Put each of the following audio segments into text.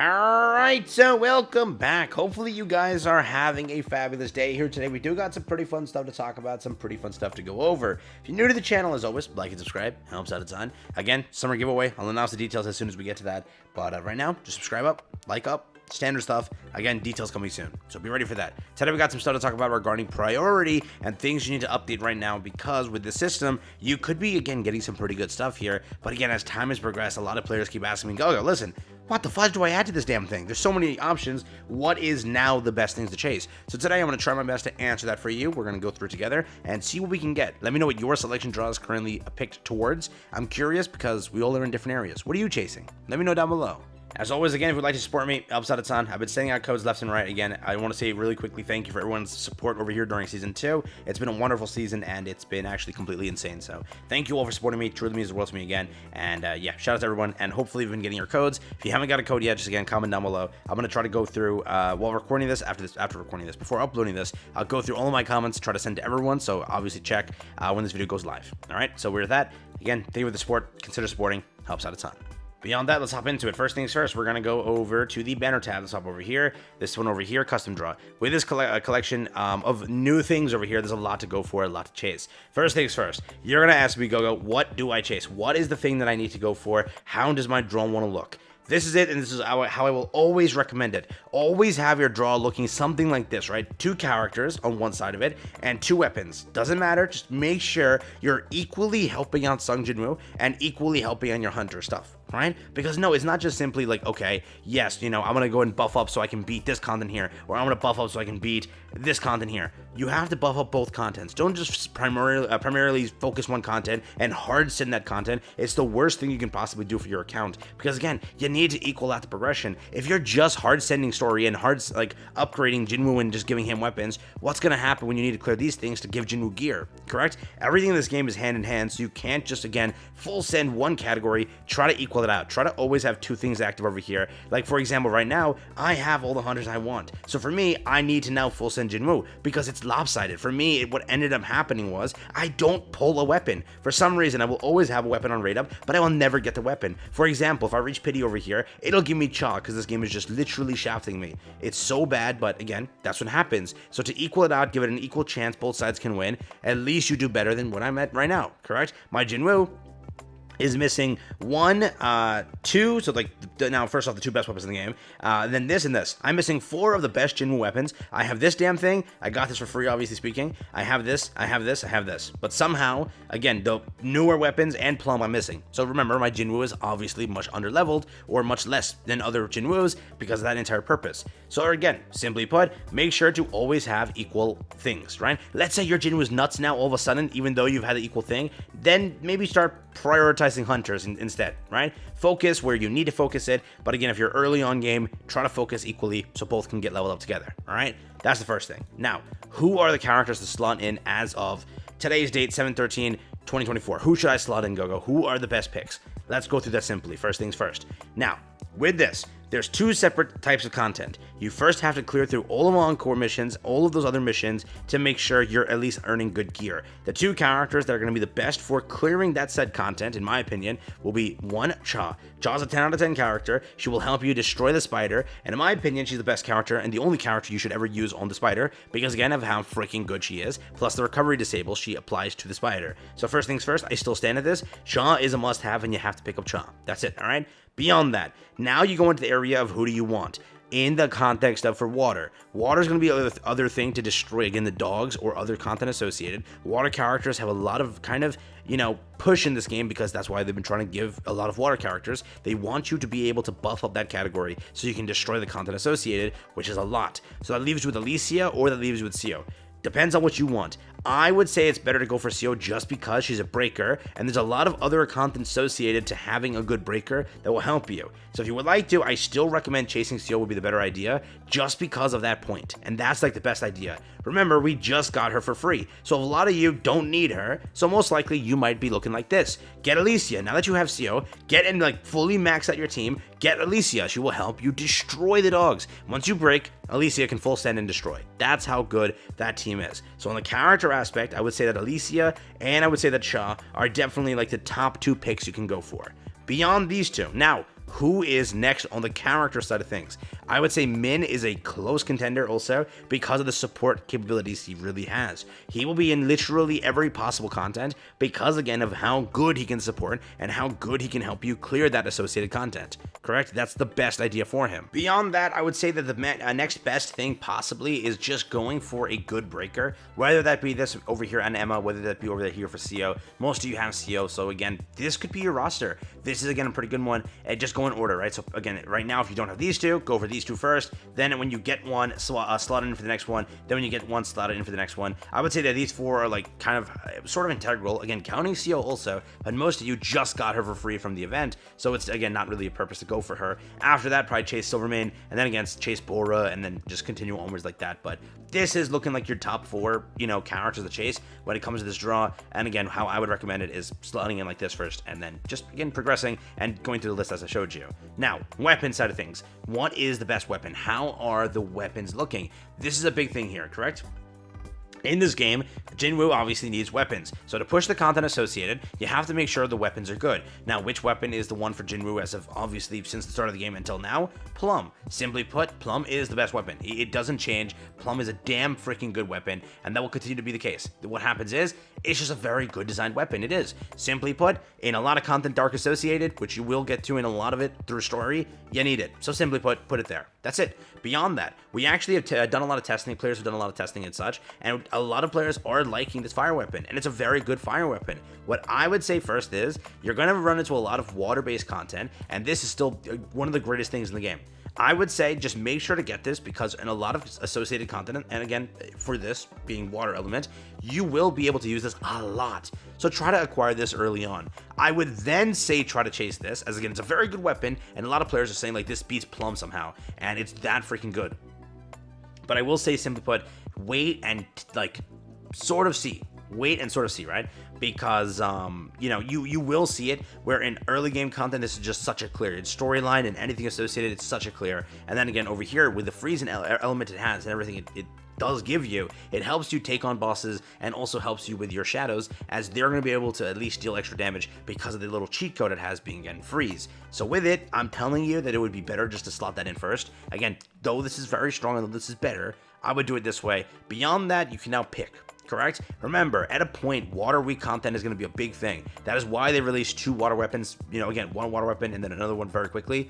Alright, so welcome back. Hopefully you guys are having a fabulous day here today. We do got some pretty fun stuff to talk about, some pretty fun stuff to go over. If you're new to the channel, as always, like and subscribe. Helps out a ton. Again, summer giveaway. I'll announce the details as soon as we get to that. But right now, just subscribe up, like up. Standard stuff. Again, details coming soon, so be ready for that. Today we got some stuff to talk about regarding priority and things you need to update right now, because with the system you could be again getting some pretty good stuff here, but again, as time has progressed, a lot of players keep asking me, go, listen, what the fudge do I add to this damn thing? There's so many options. What is now the best things to chase? So today I'm going to try my best to answer that for you. We're going to go through together and see what we can get. Let me know what your selection draw is currently picked towards. I'm curious because we all are in different areas. What are you chasing? Let me know down below. As always, again, if you'd like to support me, helps out a ton. I've been sending out codes left and right. Again, I want to say really quickly thank you for everyone's support over here during Season 2. It's been a wonderful season, and it's been actually completely insane. So thank you all for supporting me. It truly means the world to me again. And yeah, shout out to everyone, and hopefully you've been getting your codes. If you haven't got a code yet, just again, comment down below. I'm going to try to go through, while recording this, after recording this, before uploading this, I'll go through all of my comments, try to send to everyone. So obviously check when this video goes live. All right, so with that, again, thank you for the support. Consider supporting. Helps out a ton. Beyond that, let's hop into it. First things first, we're going to go over to the banner tab. Let's hop over here. This one over here, custom draw. With this collection of new things over here, there's a lot to go for, a lot to chase. First things first, you're going to ask me, Gogo, what do I chase? What is the thing that I need to go for? How does my draw want to look? This is it, and this is how I will always recommend it. Always have your draw looking something like this, right? 2 characters on one side of it, and 2 weapons. Doesn't matter, just make sure you're equally helping out Sung Jinwoo and equally helping on your hunter stuff. Right? Because no, it's not just simply like, okay, yes, you know, I'm gonna go and buff up so I can beat this content here, or I'm gonna buff up so I can beat this content here. You have to buff up both contents. Don't just primarily focus one content and hard send that content. It's the worst thing you can possibly do for your account, because again, you need to equal out the progression. If you're just hard sending story and hard like upgrading Jinwoo and just giving him weapons, what's gonna happen when you need to clear these things to give Jinwoo gear? Correct? Everything in this game is hand in hand, so you can't just again full send one category, try to equal it out. Try to always have 2 things active over here. Like for example, right now I have all the hunters I want, so for me I need to now full send Jinwoo because it's lopsided. For me, what ended up happening was I don't pull a weapon. For some reason I will always have a weapon on rate up, but I will never get the weapon. For example, if I reach pity over here, it'll give me Cha, because this game is just literally shafting me. It's so bad, but again, that's what happens. So to equal it out, give it an equal chance, both sides can win, at least you do better than what I'm at right now. Correct? My Jinwoo is missing 1, 2, so like now first off the 2 best weapons in the game, then this and this. I'm missing 4 of the best Jinwoo weapons. I have this damn thing. I got this for free, obviously speaking. I have this, I have this, I have this. But somehow, again, the newer weapons and Plum I'm missing. So remember, my Jinwoo is obviously much underleveled, or much less than other Jinwoos because of that entire purpose. So again, simply put, make sure to always have equal things, right? Let's say your Jinwoo is nuts now all of a sudden, even though you've had the equal thing, then maybe start prioritizing hunters instead, right? Focus where you need to focus it, but again, if you're early on game, try to focus equally so both can get leveled up together, all right? That's the first thing. Now, who are the characters to slot in as of today's date, 7/13/2024? Who should I slot in, Gogo? Who are the best picks? Let's go through that simply. First things first. Now, with this, there's 2 separate types of content. You first have to clear through all of the encore missions, all of those other missions, to make sure you're at least earning good gear. The 2 characters that are going to be the best for clearing that said content, in my opinion, will be 1, Cha. Cha's a 10 out of 10 character. She will help you destroy the spider, and in my opinion, she's the best character and the only character you should ever use on the spider, because again of how freaking good she is, plus the recovery disable she applies to the spider. So first things first, I still stand at this. Cha is a must-have, and you have to pick up Cha. That's it, all right? Beyond that, now you go into the area of who do you want. In the context of for water. Water is going to be other thing to destroy, again, the dogs or other content associated. Water characters have a lot of kind of, you know, push in this game, because that's why they've been trying to give a lot of water characters. They want you to be able to buff up that category so you can destroy the content associated, which is a lot. So that leaves you with Alicia or that leaves you with Sio. Depends on what you want. I would say it's better to go for Sio just because she's a breaker, and there's a lot of other content associated to having a good breaker that will help you. So if you would like to, I still recommend chasing Sio would be the better idea, just because of that point, and that's like the best idea. Remember, we just got her for free, so a lot of you don't need her, so most likely you might be looking like this. Get Alicia. Now that you have Sio, get and like fully max out your team, get Alicia. She will help you destroy the dogs. Once you break, Alicia can full send and destroy. That's how good that team is. So on the character aspect, I would say that Alicia and I would say that Cha are definitely like the top 2 picks you can go for. Beyond these 2, now, who is next on the character side of things? I would say Min is a close contender also because of the support capabilities he really has. He will be in literally every possible content because, again, of how good he can support and how good he can help you clear that associated content. Correct? That's the best idea for him. Beyond that, I would say that the next best thing possibly is just going for a good breaker, whether that be this over here on Emma, whether that be over there here for CO. Most of you have CO, so again, this could be your roster. This is, again, a pretty good one. And just go in order, right? So again, right now, if you don't have these two, go for these two first. Then when you get one, slot in for the next one. Then when you get one, slot in for the next one. I would say that these four are like kind of sort of integral. Again, counting CO also, but most of you just got her for free from the event, so it's again not really a purpose to go for her. After that, probably chase Silvermane, and then again chase Bora, and then just continue onwards like that. But this is looking like your top four, characters to chase when it comes to this draw. And again, how I would recommend it is slotting in like this first, and then just again progressing and going through the list as I showed you. Now, weapon side of things. What is the best weapon? How are the weapons looking? This is a big thing here, correct? In this game, Jinwoo obviously needs weapons, so to push the content associated, you have to make sure the weapons are good. Now, which weapon is the one for Jinwoo as of obviously since the start of the game until now? Plum. Simply put, Plum is the best weapon. It doesn't change. Plum is a damn freaking good weapon, and that will continue to be the case. What happens is, it's just a very good designed weapon. It is. Simply put, in a lot of content dark associated, which you will get to in a lot of it through story, you need it. So simply put it there. That's it. Beyond that, we actually have done a lot of testing. Players have done a lot of testing and such, and a lot of players are liking this fire weapon, and it's a very good fire weapon. What I would say first is, you're going to run into a lot of water-based content, and this is still one of the greatest things in the game. I would say just make sure to get this because in a lot of associated content, and again, for this being water element, you will be able to use this a lot. So try to acquire this early on. I would then say try to chase this, as again, it's a very good weapon, and a lot of players are saying like this beats Plum somehow, and it's that freaking good. But I will say, simply put, wait and like sort of see. Wait and sort of see, right? Because you will see it where in early game content this is just such a clear. It's storyline and anything associated, it's such a clear. And then again over here with the freezing element it has and everything it does give you, it helps you take on bosses and also helps you with your shadows, as they're going to be able to at least deal extra damage because of the little cheat code it has being again freeze. So with it, I'm telling you that it would be better just to slot that in first. Again, though this is very strong and though this is better, I would do it this way. Beyond that, you can now pick. Correct? Remember, at a point, water weak content is going to be a big thing. That is why they released two water weapons. Again, one water weapon and then another one very quickly.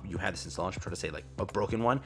You had this in launch. I'm trying to say like a broken one,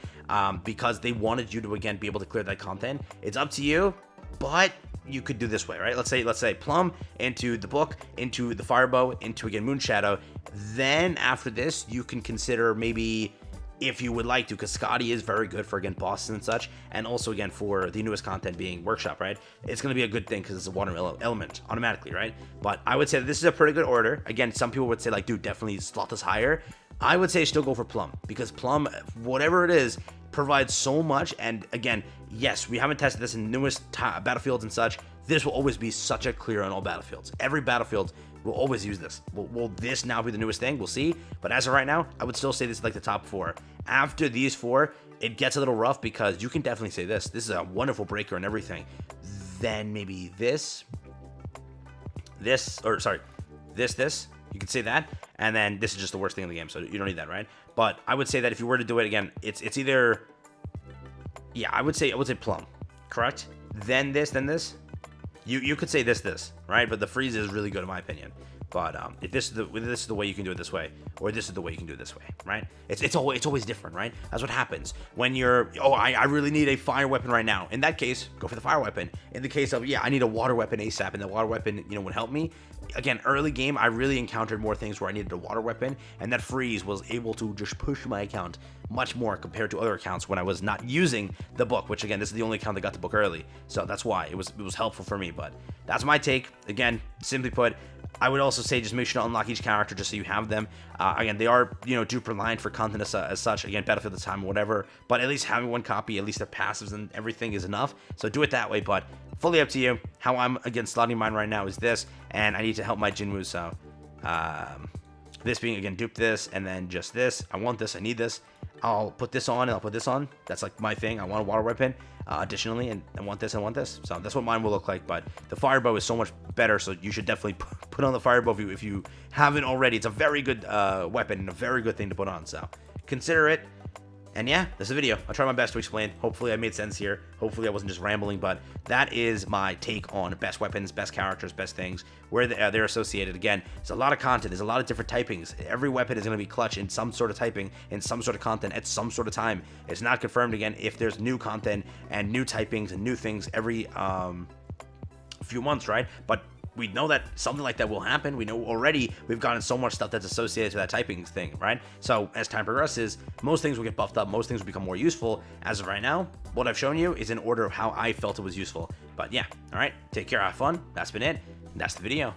because they wanted you to again be able to clear that content. It's up to you, but you could do this way, right? Let's say Plum into the book, into the Firebow, into again Moonshadow. Then after this, you can consider maybe, if you would like to, because Scotty is very good for, again, bosses and such, and also, again, for the newest content being Workshop, right? It's going to be a good thing because it's a water element automatically, right? But I would say that this is a pretty good order. Again, some people would say, like, dude, definitely slot this higher. I would say still go for Plum, because Plum, whatever it is, provides so much. And again, yes, we haven't tested this in newest battlefields and such. This will always be such a clear on all battlefields. Every battlefield will always use this. Will this now be the newest thing? We'll see. But as of right now, I would still say this is like the top four. After these four, it gets a little rough because you can definitely say this. This is a wonderful breaker and everything. Then maybe this. You could say that. And then this is just the worst thing in the game, so you don't need that, right? But I would say that if you were to do it again, it's either, yeah, I would say Plum, correct? Then this, then this. You could say this, right? But the freeze is really good in my opinion. But if this is the way you can do it this way, or this is the way you can do it this way, right? It's always different, right? That's what happens when you're, I really need a fire weapon right now. In that case, go for the fire weapon. In the case of, I need a water weapon ASAP, and the water weapon, would help me. Again, early game, I really encountered more things where I needed a water weapon, and that freeze was able to just push my account much more compared to other accounts when I was not using the book, which again, this is the only account that got the book early. So that's why it was helpful for me. But that's my take. Again, simply put, I would also say just make sure to unlock each character just so you have them. Again, they are, due per line for content as such. Again, Battlefield at the time, whatever. But at least having one copy, at least their passives and everything is enough. So do it that way, but fully up to you. How I'm, again, slotting mine right now is this, and I need to help my Jinwoo, so this being, again, dupe this, and then just this. I want this, I need this. I'll put this on and I'll put this on. That's like my thing. I want a water weapon additionally, and I want this and I want this. So that's what mine will look like. But the fire bow is so much better, so you should definitely put on the fire bow if you haven't already. It's a very good weapon and a very good thing to put on. So consider it. And yeah, this is a video. I'll try my best to explain. Hopefully I made sense here. Hopefully I wasn't just rambling, but that is my take on best weapons, best characters, best things, where they're associated. Again, there's a lot of content. There's a lot of different typings. Every weapon is going to be clutch in some sort of typing, in some sort of content, at some sort of time. It's not confirmed, again, if there's new content and new typings and new things every few months, right? But we know that something like that will happen. We know already we've gotten so much stuff that's associated to that typing thing, right? So as time progresses, most things will get buffed up. Most things will become more useful. As of right now, what I've shown you is in order of how I felt it was useful. But yeah, all right, take care, have fun. That's been it. That's the video.